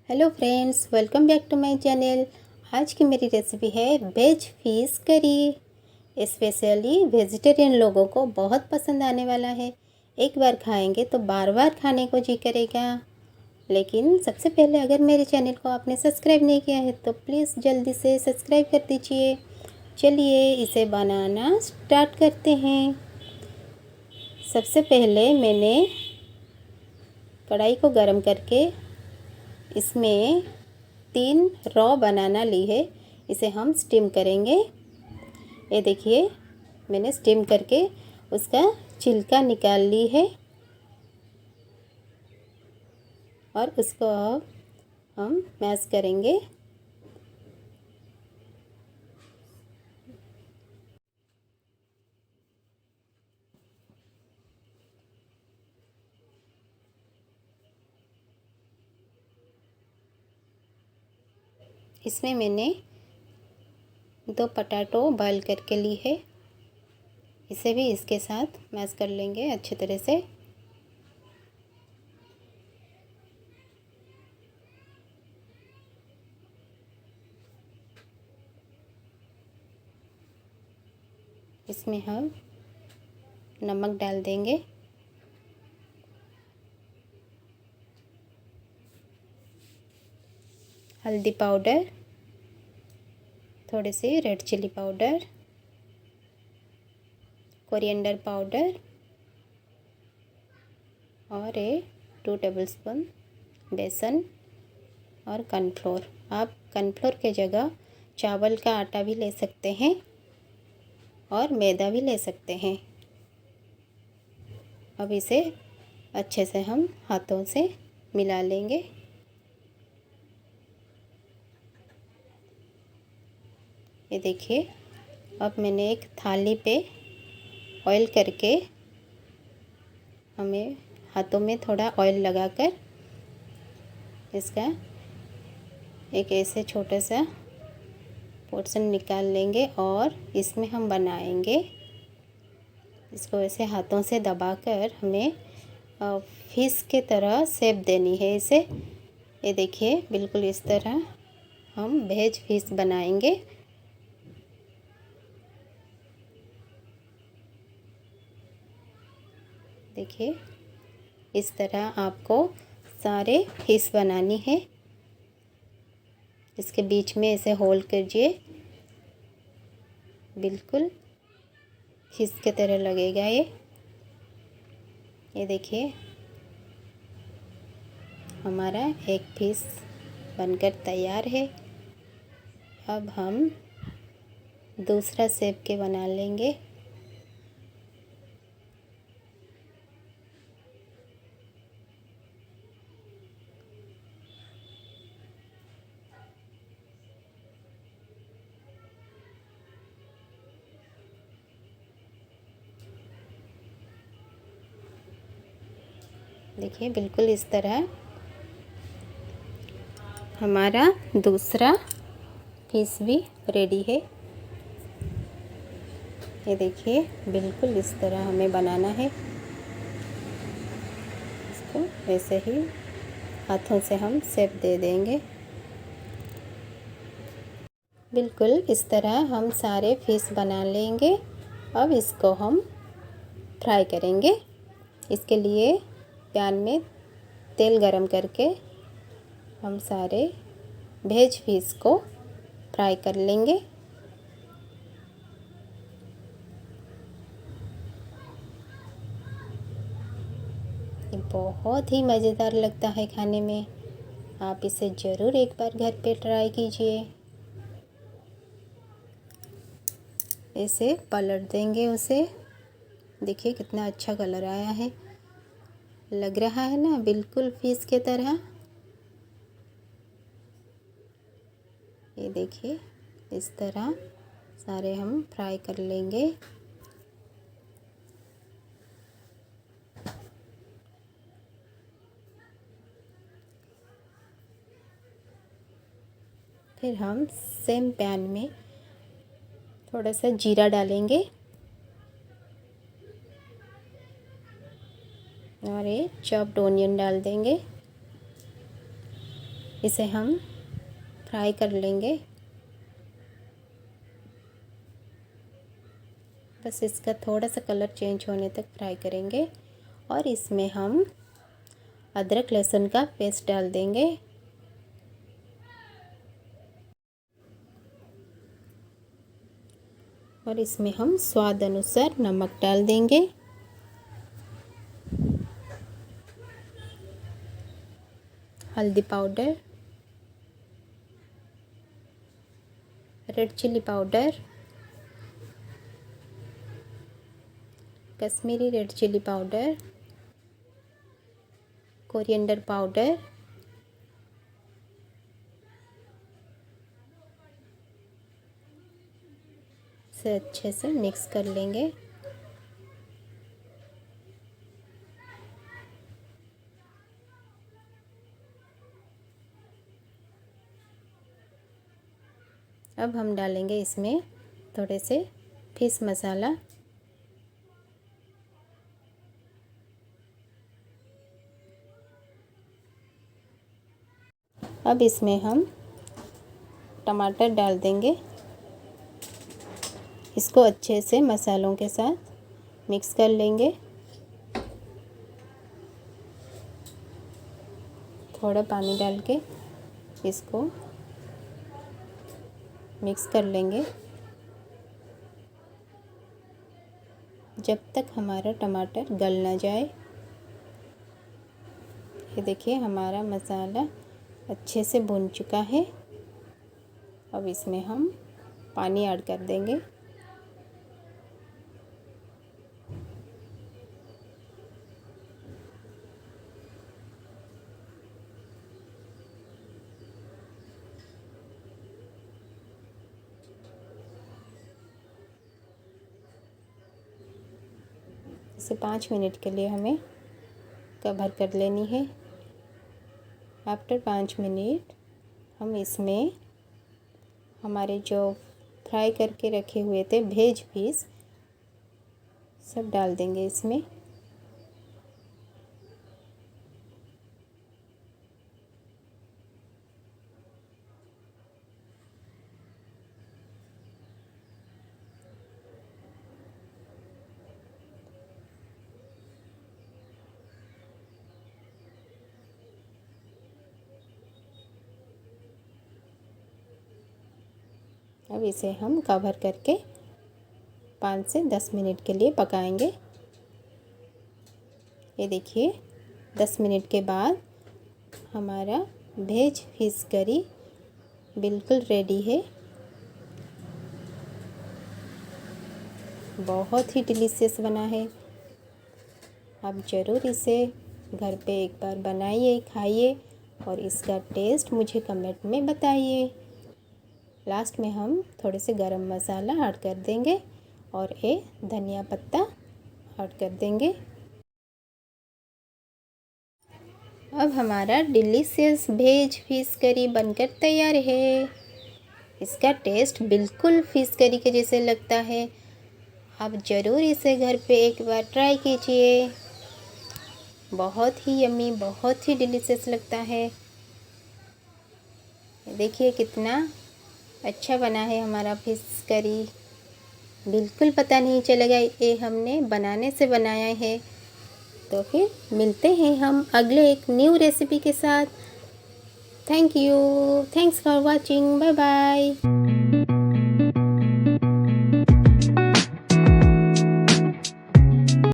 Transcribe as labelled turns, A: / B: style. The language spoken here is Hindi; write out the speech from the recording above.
A: Hello friends, welcome back to my channel. आज की मेरी रेसिपी है veg fish curry. Specially vegetarian लोगों को बहुत पसंद आने वाला है। एक बार खाएंगे तो बार बार खाने को जी करेगा। लेकिन सबसे पहले अगर मेरे चैनल को आपने सब्सक्राइब नहीं किया है तो प्लीज़ जल्दी से सब्सक्राइब कर दीजिए। चलिए इसे बनाना स्टार्ट करते हैं। सबसे पहले मैंने कढ़ाई को गर्म करके इसमें 3 रॉ बनाना ली है। इसे हम स्टीम करेंगे। ये देखिए, मैंने स्टीम करके उसका छिलका निकाल ली है और उसको अब हम मैश करेंगे। इसमें मैंने 2 पटाटो बॉयल करके ली है। इसे भी इसके साथ मैश कर लेंगे अच्छी तरह से। इसमें हम नमक डाल देंगे, हल्दी पाउडर, थोड़ी सी red chilli powder, coriander powder और 2 टेबलस्पून बेसन और कॉर्नफ्लोर। आप कॉर्नफ्लोर के जगह चावल का आटा भी ले सकते हैं और मैदा भी ले सकते हैं। अब इसे अच्छे से हम हाथों से मिला लेंगे। ये देखिए, अब मैंने एक थाली पे ऑयल करके, हमें हाथों में थोड़ा ऑयल लगाकर इसका एक ऐसे छोटा सा पोर्शन निकाल लेंगे और इसमें हम बनाएंगे। इसको ऐसे हाथों से दबाकर हमें फिश के तरह शेप देनी है इसे। ये देखिए, बिल्कुल इस तरह हम वेज फिश बनाएंगे। देखिए, इस तरह आपको सारे फिश बनानी है। इसके बीच में ऐसे होल कीजिए, बिल्कुल फिश के तरह लगेगा ये देखिए, हमारा एक फिश बनकर तैयार है। अब हम दूसरा शेप के बना लेंगे। देखिए, बिल्कुल इस तरह हमारा दूसरा फिश भी रेडी है। ये देखिए, बिल्कुल इस तरह हमें बनाना है। इसको ऐसे ही हाथों से हम शेप दे देंगे। बिल्कुल इस तरह हम सारे फिश बना लेंगे। अब इसको हम फ्राई करेंगे। इसके लिए पैन में तेल गरम करके हम सारे वेज फिश को फ्राई कर लेंगे। ये बहुत ही मज़ेदार लगता है खाने में। आप इसे ज़रूर एक बार घर पे ट्राई कीजिए। इसे पलट देंगे उसे। देखिए कितना अच्छा कलर आया है, लग रहा है ना बिल्कुल फिश के तरह। ये देखिए, इस तरह सारे हम फ्राई कर लेंगे। फिर हम सेम पैन में थोड़ा सा जीरा डालेंगे और ये चॉप्ड ऑनियन डाल देंगे। इसे हम फ्राई कर लेंगे। बस इसका थोड़ा सा कलर चेंज होने तक फ्राई करेंगे और इसमें हम अदरक लहसुन का पेस्ट डाल देंगे। और इसमें हम स्वाद अनुसार नमक डाल देंगे। हल्दी powder, red chilli powder, Kashmiri red chilli powder, coriander powder, से अच्छे से मिक्स कर लेंगे। अब हम डालेंगे इसमें थोड़े से फिश मसाला। अब इसमें हम टमाटर डाल देंगे। इसको अच्छे से मसालों के साथ मिक्स कर लेंगे। थोड़ा पानी डाल के इसको मिक्स कर लेंगे जब तक हमारा टमाटर गल ना जाए। ये देखिए हमारा मसाला अच्छे से भुन चुका है। अब इसमें हम पानी ऐड कर देंगे। इसे 5 मिनट के लिए हमें कवर कर लेनी है। आफ्टर 5 मिनट हम इसमें हमारे जो फ्राई करके रखे हुए थे वेज फिश सब डाल देंगे इसमें। अब इसे हम कवर करके 5 से 10 मिनट के लिए पकाएंगे। ये देखिए 10 मिनट के बाद हमारा वेज फिश करी बिल्कुल रेडी है। बहुत ही डिलीशियस बना है। आप ज़रूर इसे घर पे एक बार बनाइए, खाइए और इसका टेस्ट मुझे कमेंट में बताइए। लास्ट में हम थोड़े से गरम मसाला ऐड कर देंगे और एक धनिया पत्ता ऐड कर देंगे। अब हमारा डिलीशियस वेज फिश करी बनकर तैयार है। इसका टेस्ट बिल्कुल फिश करी के जैसे लगता है। आप ज़रूर इसे घर पे एक बार ट्राई कीजिए। बहुत ही यम्मी, बहुत ही डिलीशियस लगता है। देखिए कितना अच्छा बना है हमारा फिश करी। बिल्कुल पता नहीं चलेगा ये हमने बनाने से बनाया है। तो फिर मिलते हैं हम अगले एक न्यू रेसिपी के साथ। Thank you, thanks for watching, bye bye.